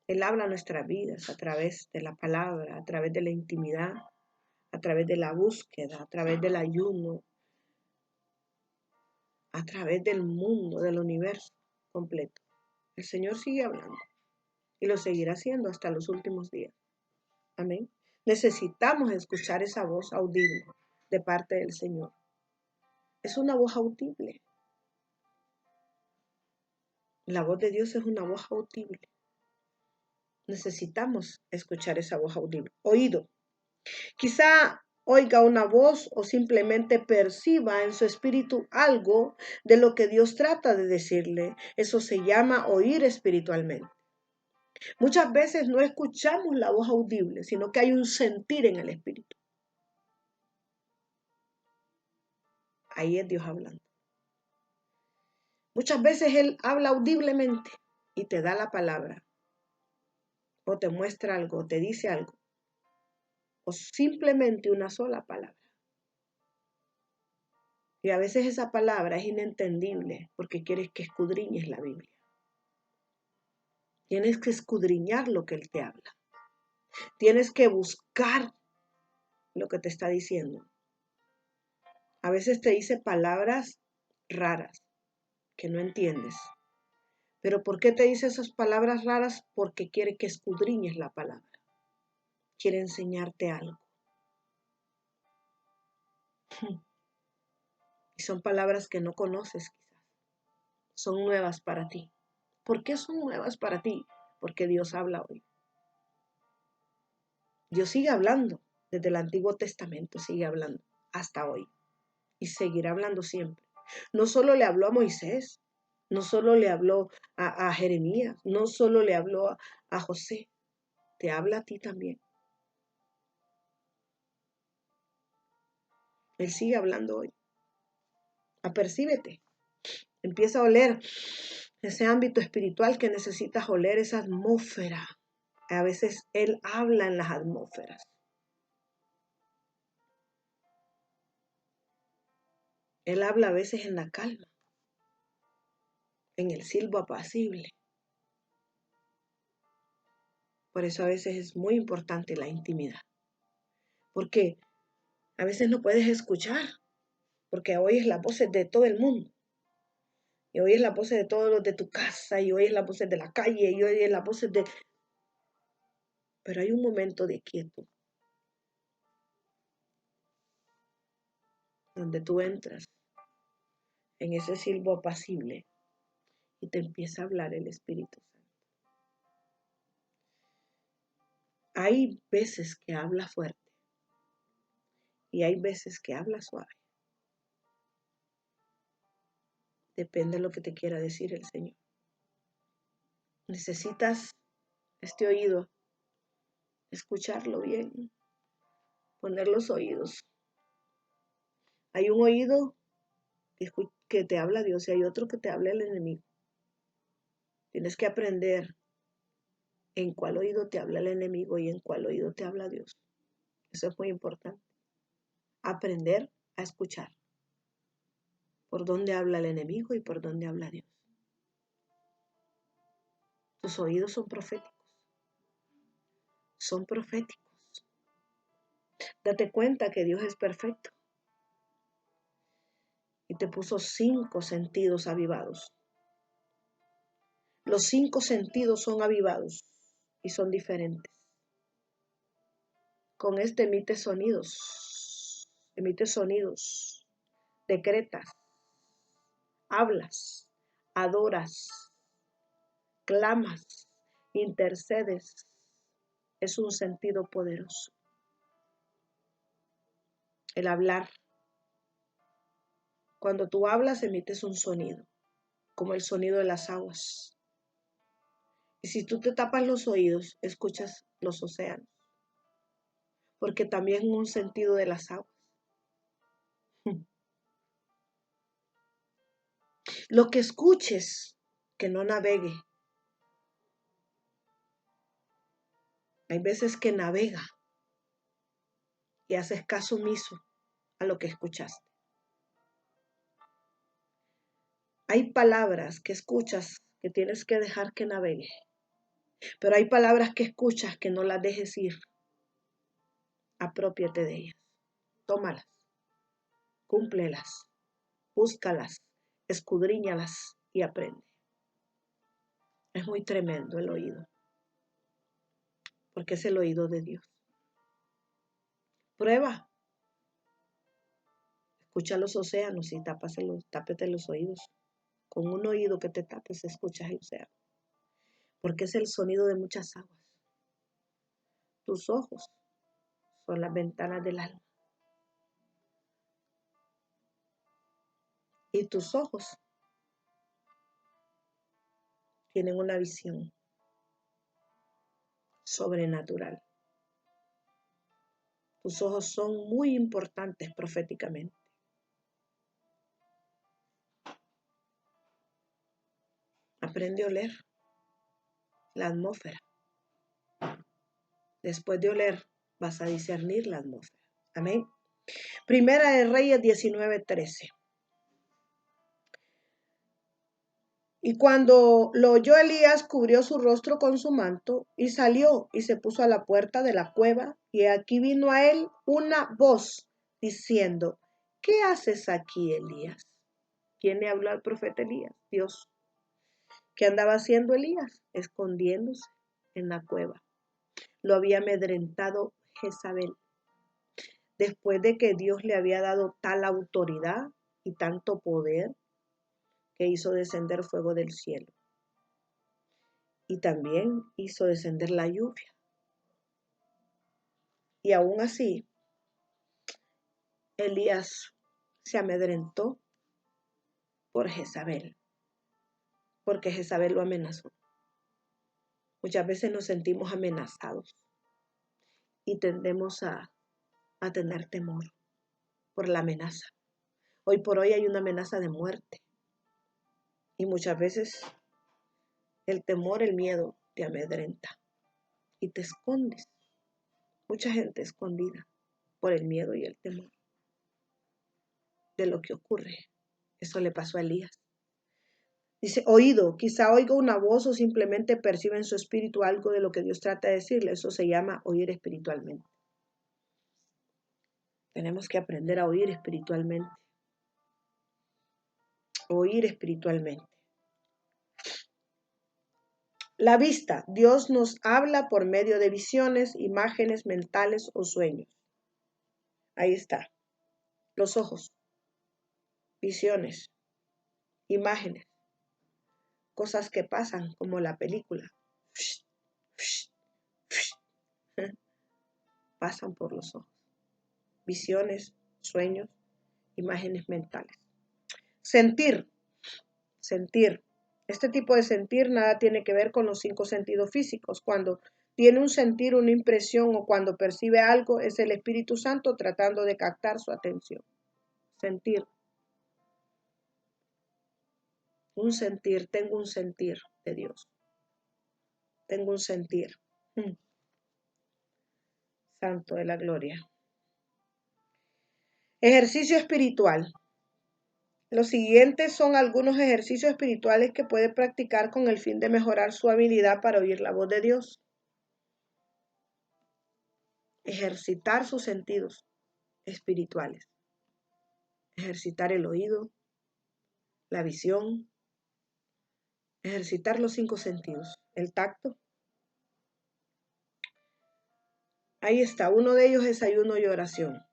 Él habla a nuestras vidas a través de la palabra, a través de la intimidad, a través de la búsqueda, a través del ayuno, a través del mundo, del universo completo. El Señor sigue hablando y lo seguirá haciendo hasta los últimos días. Amén. Necesitamos escuchar esa voz audible de parte del Señor. Es una voz audible. La voz de Dios es una voz audible. Necesitamos escuchar esa voz audible. Oído. Quizá oiga una voz o simplemente perciba en su espíritu algo de lo que Dios trata de decirle. Eso se llama oír espiritualmente. Muchas veces no escuchamos la voz audible, sino que hay un sentir en el espíritu. Ahí es Dios hablando. Muchas veces Él habla audiblemente y te da la palabra, o te muestra algo, o te dice algo, o simplemente una sola palabra. Y a veces esa palabra es inentendible porque quieres que escudriñes la Biblia. Tienes que escudriñar lo que Él te habla. Tienes que buscar lo que te está diciendo. A veces te dice palabras raras que no entiendes. ¿Pero por qué te dice esas palabras raras? Porque quiere que escudriñes la palabra. Quiere enseñarte algo. Y son palabras que no conoces quizás. Son nuevas para ti. ¿Por qué son nuevas para ti? Porque Dios habla hoy. Dios sigue hablando. Desde el Antiguo Testamento sigue hablando hasta hoy. Y seguirá hablando siempre. No solo le habló a Moisés, no solo le habló a Jeremías, no solo le habló a José, te habla a ti también. Él sigue hablando hoy. Apercíbete, empieza a oler ese ámbito espiritual que necesitas oler, esa atmósfera. A veces Él habla en las atmósferas. Él habla a veces en la calma, en el silbo apacible. Por eso a veces es muy importante la intimidad. Porque a veces no puedes escuchar, porque oyes las voces de todo el mundo. Y oyes las voces de todos los de tu casa, y oyes las voces de la calle, y oyes las voces de... Pero hay un momento de quietud, donde tú entras en ese silbo apacible y te empieza a hablar el Espíritu Santo. Hay veces que habla fuerte y hay veces que habla suave. Depende de lo que te quiera decir el Señor. Necesitas este oído, escucharlo bien. poner los oídos. Hay un oído que te habla Dios y hay otro que te habla el enemigo. Tienes que aprender en cuál oído te habla el enemigo y en cuál oído te habla Dios. Eso es muy importante. Aprender a escuchar por dónde habla el enemigo y por dónde habla Dios. Tus oídos son proféticos. Son proféticos. Date cuenta que Dios es perfecto y te puso 5 sentidos avivados. Los 5 sentidos son avivados y son diferentes. Con este emites sonidos, decretas, hablas, adoras, clamas, intercedes. Es un sentido poderoso. El hablar. Cuando tú hablas, emites un sonido, como el sonido de las aguas. Y si tú te tapas los oídos, escuchas los océanos, porque también es un sentido de las aguas. Lo que escuches, que no navegue. Hay veces que navega y haces caso omiso a lo que escuchaste. Hay palabras que escuchas que tienes que dejar que navegue, pero hay palabras que escuchas que no las dejes ir. Aprópiate de ellas, tómalas, cúmplelas, búscalas, escudriñalas y aprende. Es muy tremendo el oído, porque es el oído de Dios. Prueba. Escucha los océanos y tápete los oídos. Con un oído que te tapes, escuchas el océano, porque es el sonido de muchas aguas. Tus ojos son las ventanas del alma. Y tus ojos tienen una visión sobrenatural. Tus ojos son muy importantes proféticamente. Aprende a oler la atmósfera. Después de oler, vas a discernir la atmósfera. Amén. Primera de Reyes 19:13. Y cuando lo oyó Elías, cubrió su rostro con su manto y salió y se puso a la puerta de la cueva. Y aquí vino a él una voz diciendo: ¿qué haces aquí, Elías? ¿Quién le habló al profeta Elías? Dios. ¿Qué andaba haciendo Elías? Escondiéndose en la cueva. Lo había amedrentado Jezabel. Después de que Dios le había dado tal autoridad y tanto poder, que hizo descender fuego del cielo. Y también hizo descender la lluvia. Y aún así, Elías se amedrentó por Jezabel, porque Jezabel lo amenazó. Muchas veces nos sentimos amenazados y tendemos a tener temor por la amenaza. Hoy por hoy hay una amenaza de muerte. Y muchas veces el temor, el miedo te amedrenta y te escondes. Mucha gente escondida por el miedo y el temor de lo que ocurre. Eso le pasó a Elías. Dice, oído, quizá oiga una voz o simplemente percibe en su espíritu algo de lo que Dios trata de decirle. Eso se llama oír espiritualmente. Tenemos que aprender a oír espiritualmente. Oír espiritualmente. La vista. Dios nos habla por medio de visiones, imágenes mentales o sueños. Ahí está. Los ojos. Visiones. Imágenes. Cosas que pasan como la película. Pasan por los ojos. Visiones, sueños, imágenes mentales. Sentir. Sentir. Este tipo de sentir nada tiene que ver con los 5 sentidos físicos. Cuando tiene un sentir, una impresión o cuando percibe algo, es el Espíritu Santo tratando de captar su atención. Sentir. Un sentir, tengo un sentir de Dios. Tengo un sentir. Santo de la gloria. Ejercicio espiritual. Los siguientes son algunos ejercicios espirituales que puede practicar con el fin de mejorar su habilidad para oír la voz de Dios. Ejercitar sus sentidos espirituales. Ejercitar el oído, la visión. Ejercitar los 5 sentidos. El tacto. Ahí está, uno de ellos es ayuno y oración.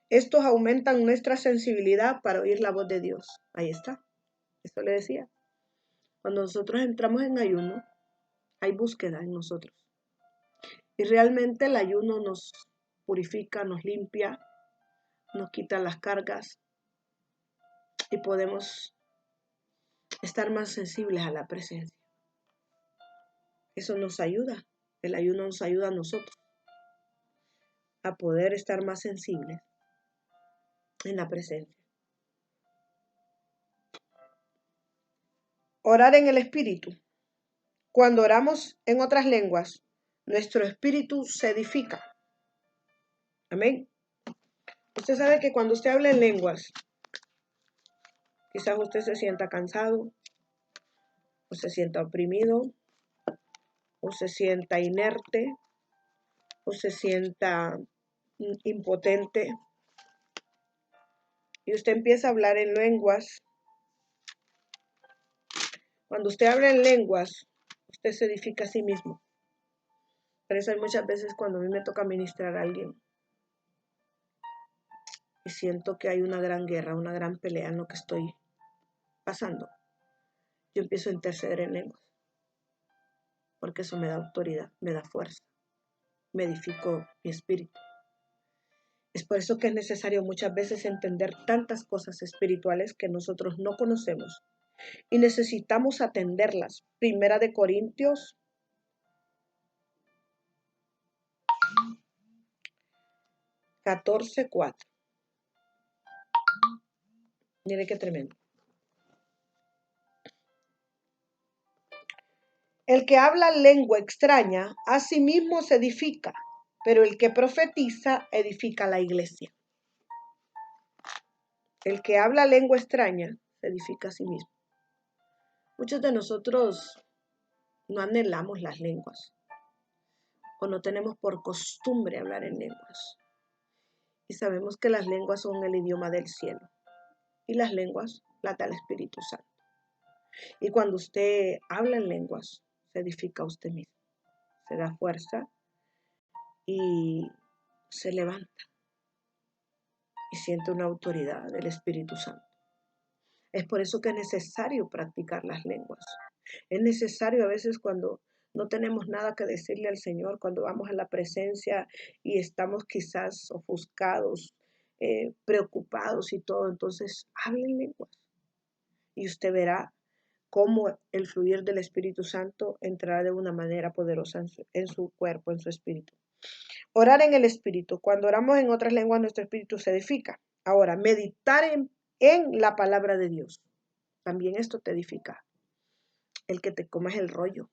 Estos aumentan nuestra sensibilidad para oír la voz de Dios. Ahí está. Esto le decía. Cuando nosotros entramos en ayuno, hay búsqueda en nosotros. Y realmente el ayuno nos purifica, nos limpia, nos quita las cargas y podemos estar más sensibles a la presencia. Eso nos ayuda. El ayuno nos ayuda a nosotros a poder estar más sensibles en la presencia. Orar en el Espíritu. Cuando oramos en otras lenguas, nuestro espíritu se edifica. Amén. Usted sabe que cuando usted habla en lenguas, quizás usted se sienta cansado, o se sienta oprimido, o se sienta inerte, o se sienta impotente. Y usted empieza a hablar en lenguas. Cuando usted habla en lenguas, usted se edifica a sí mismo. Por eso hay muchas veces cuando a mí me toca ministrar a alguien y siento que hay una gran guerra, una gran pelea en lo que estoy pasando, yo empiezo a interceder en lenguas, porque eso me da autoridad, me da fuerza, me edifico mi espíritu. Es por eso que es necesario muchas veces entender tantas cosas espirituales que nosotros no conocemos y necesitamos atenderlas. Primera de Corintios 14:4. Mire qué tremendo. El que habla lengua extraña, a sí mismo se edifica, pero el que profetiza edifica la iglesia. El que habla lengua extraña se edifica a sí mismo. Muchos de nosotros no anhelamos las lenguas o no tenemos por costumbre hablar en lenguas. Y sabemos que las lenguas son el idioma del cielo y las lenguas las da el Espíritu Santo. Y cuando usted habla en lenguas, se edifica a usted mismo, se da fuerza y se levanta y siente una autoridad del Espíritu Santo. Es por eso que es necesario practicar las lenguas. Es necesario a veces cuando no tenemos nada que decirle al Señor, cuando vamos a la presencia y estamos quizás ofuscados, preocupados y todo, entonces hable en lenguas. Y usted verá cómo el fluir del Espíritu Santo entrará de una manera poderosa en su cuerpo, en su espíritu. Orar en el Espíritu. Cuando oramos en otras lenguas, nuestro espíritu se edifica. Ahora, meditar en la palabra de Dios. También esto te edifica. El que te comas el rollo,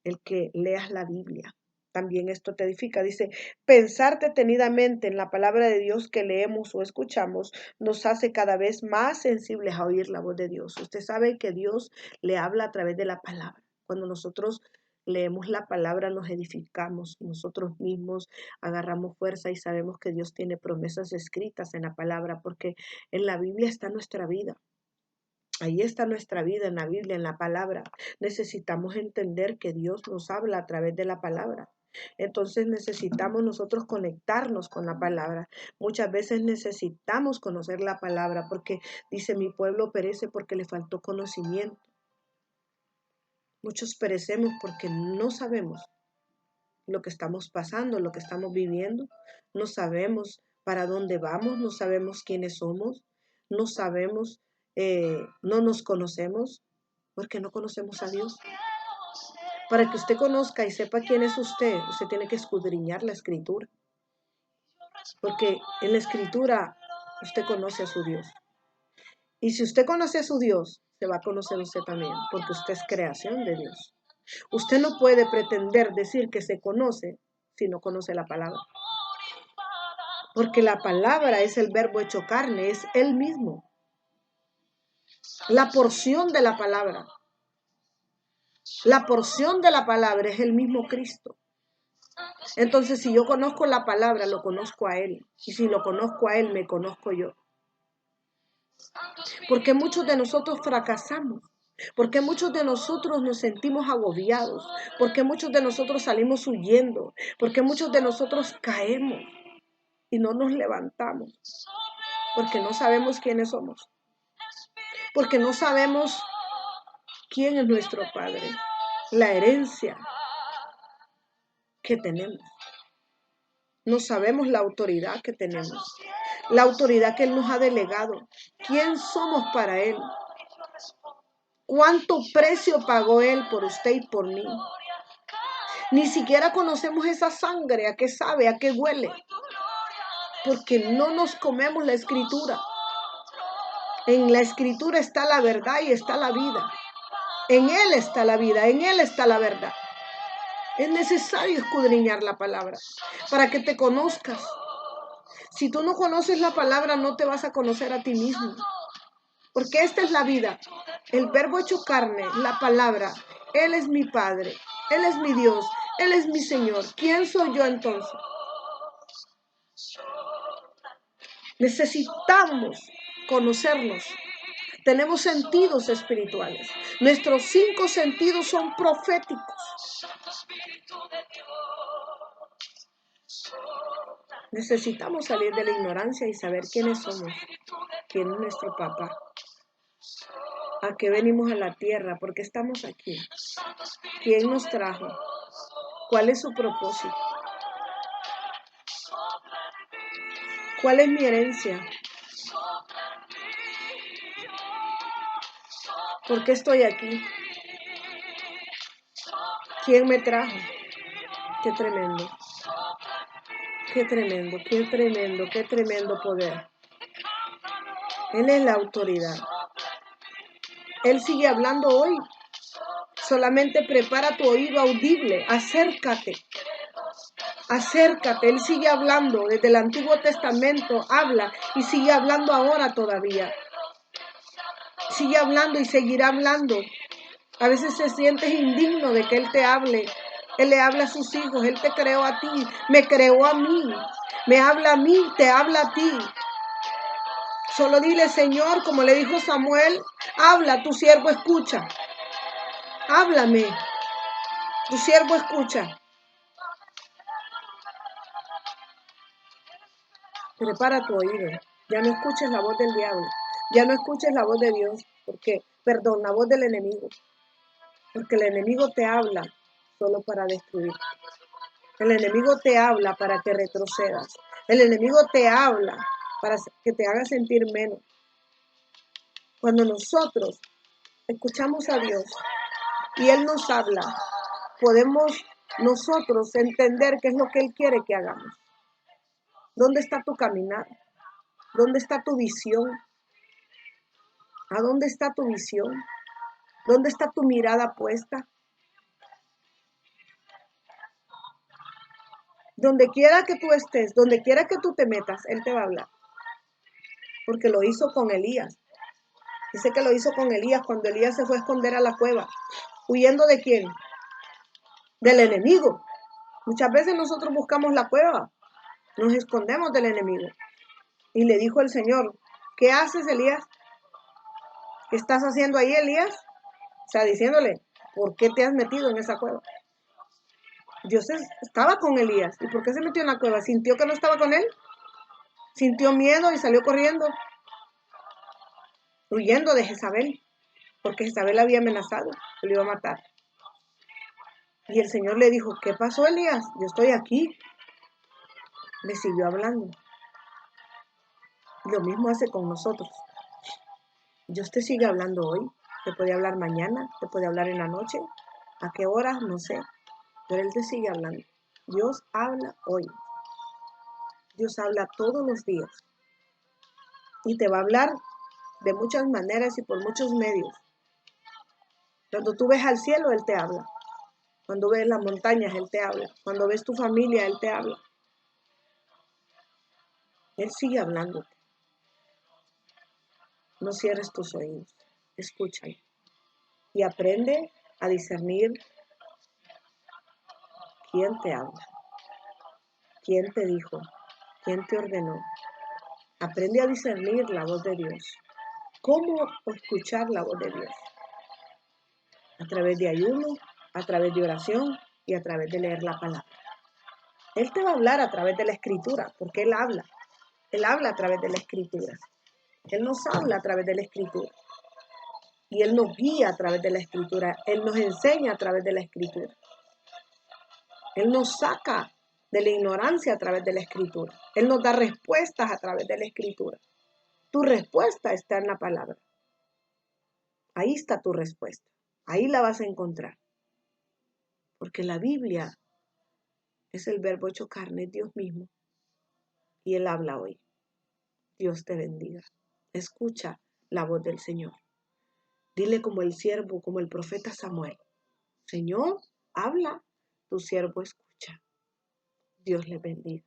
el que leas la Biblia. También esto te edifica. Dice, pensar detenidamente en la palabra de Dios que leemos o escuchamos nos hace cada vez más sensibles a oír la voz de Dios. Usted sabe que Dios le habla a través de la palabra. Cuando nosotros leemos la palabra nos edificamos, nosotros mismos agarramos fuerza y sabemos que Dios tiene promesas escritas en la palabra porque en la Biblia está nuestra vida. Ahí está nuestra vida, en la Biblia, en la palabra. Necesitamos entender que Dios nos habla a través de la palabra. Entonces necesitamos nosotros conectarnos con la palabra. Muchas veces necesitamos conocer la palabra porque dice mi pueblo perece porque le faltó conocimiento. Muchos perecemos porque no sabemos lo que estamos pasando, lo que estamos viviendo. No sabemos para dónde vamos, no sabemos quiénes somos, no sabemos, no nos conocemos porque no conocemos a Dios. Para que usted conozca y sepa quién es usted tiene que escudriñar la Escritura. Porque en la Escritura usted conoce a su Dios. Y si usted conoce a su Dios, se va a conocer usted también, porque usted es creación de Dios. Usted no puede pretender decir que se conoce si no conoce la palabra. Porque la palabra es el verbo hecho carne, es Él mismo. La porción de la palabra. La porción de la palabra es el mismo Cristo. Entonces, si yo conozco la palabra, lo conozco a Él. Y si lo conozco a Él, me conozco yo. Porque muchos de nosotros fracasamos. Porque muchos de nosotros nos sentimos agobiados. Porque muchos de nosotros salimos huyendo. Porque muchos de nosotros caemos y no nos levantamos. Porque no sabemos quiénes somos. Porque no sabemos quién es nuestro Padre. La herencia que tenemos. No sabemos la autoridad que tenemos. La autoridad que Él nos ha delegado. ¿Quién somos para Él? ¿Cuánto precio pagó Él por usted y por mí? Ni siquiera conocemos esa sangre, a qué sabe, a qué huele. Porque no nos comemos la Escritura. En la Escritura está la verdad y está la vida. En Él está la vida, en Él está la verdad. Es necesario escudriñar la palabra para que te conozcas. Si tú no conoces la palabra, no te vas a conocer a ti mismo. Porque esta es la vida. El verbo hecho carne, la palabra. Él es mi Padre. Él es mi Dios. Él es mi Señor. ¿Quién soy yo entonces? Necesitamos conocernos. Tenemos sentidos espirituales. Nuestros 5 sentidos son proféticos. Necesitamos salir de la ignorancia y saber quiénes somos. ¿Quién es nuestro papá? ¿A qué venimos a la tierra? ¿Por qué estamos aquí? ¿Quién nos trajo? ¿Cuál es su propósito? ¿Cuál es mi herencia? ¿Por qué estoy aquí? ¿Quién me trajo? Qué tremendo. Qué tremendo, qué tremendo, qué tremendo poder. Él es la autoridad. Él sigue hablando hoy. Solamente prepara tu oído audible. Acércate. Acércate. Él sigue hablando. Desde el Antiguo Testamento habla y sigue hablando ahora todavía. Sigue hablando y seguirá hablando. A veces te sientes indigno de que Él te hable. Él le habla a sus hijos. Él te creó a ti. Me creó a mí. Me habla a mí. Te habla a ti. Solo dile, Señor, como le dijo Samuel, habla, tu siervo escucha. Háblame, tu siervo escucha. Prepara tu oído. Ya no escuches la voz del diablo. Ya no escuches la voz de Dios. Perdón, la voz del enemigo. Porque el enemigo te habla solo para destruir. El enemigo te habla para que retrocedas. El enemigo te habla para que te haga sentir menos. Cuando nosotros escuchamos a Dios y Él nos habla, podemos nosotros entender qué es lo que Él quiere que hagamos. ¿Dónde está tu caminar? ¿Dónde está tu visión? ¿A dónde está tu visión? ¿Dónde está tu mirada puesta? Donde quiera que tú estés, donde quiera que tú te metas, Él te va a hablar. Porque lo hizo con Elías. Dice que lo hizo con Elías cuando Elías se fue a esconder a la cueva. ¿Huyendo de quién? Del enemigo. Muchas veces nosotros buscamos la cueva. Nos escondemos del enemigo. Y le dijo el Señor, ¿qué haces, Elías? ¿Qué estás haciendo ahí, Elías? O sea, diciéndole, ¿por qué te has metido en esa cueva? Dios estaba con Elías. ¿Y por qué se metió en la cueva? ¿Sintió que no estaba con él? Sintió miedo y salió corriendo, huyendo de Jezabel, porque Jezabel había amenazado, que lo iba a matar. Y el Señor le dijo, ¿qué pasó, Elías? Yo estoy aquí. Le siguió hablando. Lo mismo hace con nosotros. Dios te sigue hablando hoy, te puede hablar mañana, te puede hablar en la noche, ¿A qué hora? No sé. Pero Él te sigue hablando. Dios habla hoy. Dios habla todos los días. Y te va a hablar de muchas maneras y por muchos medios. Cuando tú ves al cielo, Él te habla. Cuando ves las montañas, Él te habla. Cuando ves tu familia, Él te habla. Él sigue hablándote. No cierres tus oídos. Escúchalo. Y aprende a discernir quién te habla, quién te dijo, quién te ordenó. Aprende a discernir la voz de Dios. ¿Cómo escuchar la voz de Dios? A través de ayuno, a través de oración y a través de leer la palabra. Él te va a hablar a través de la escritura, porque Él habla. Él habla a través de la escritura. Él nos habla a través de la escritura. Y Él nos guía a través de la escritura. Él nos enseña a través de la escritura. Él nos saca de la ignorancia a través de la escritura. Él nos da respuestas a través de la escritura. Tu respuesta está en la palabra. Ahí está tu respuesta. Ahí la vas a encontrar. Porque la Biblia es el verbo hecho carne, Dios mismo. Y Él habla hoy. Dios te bendiga. Escucha la voz del Señor. Dile como el siervo, como el profeta Samuel. Señor, habla, tu siervo escucha. Dios le bendiga.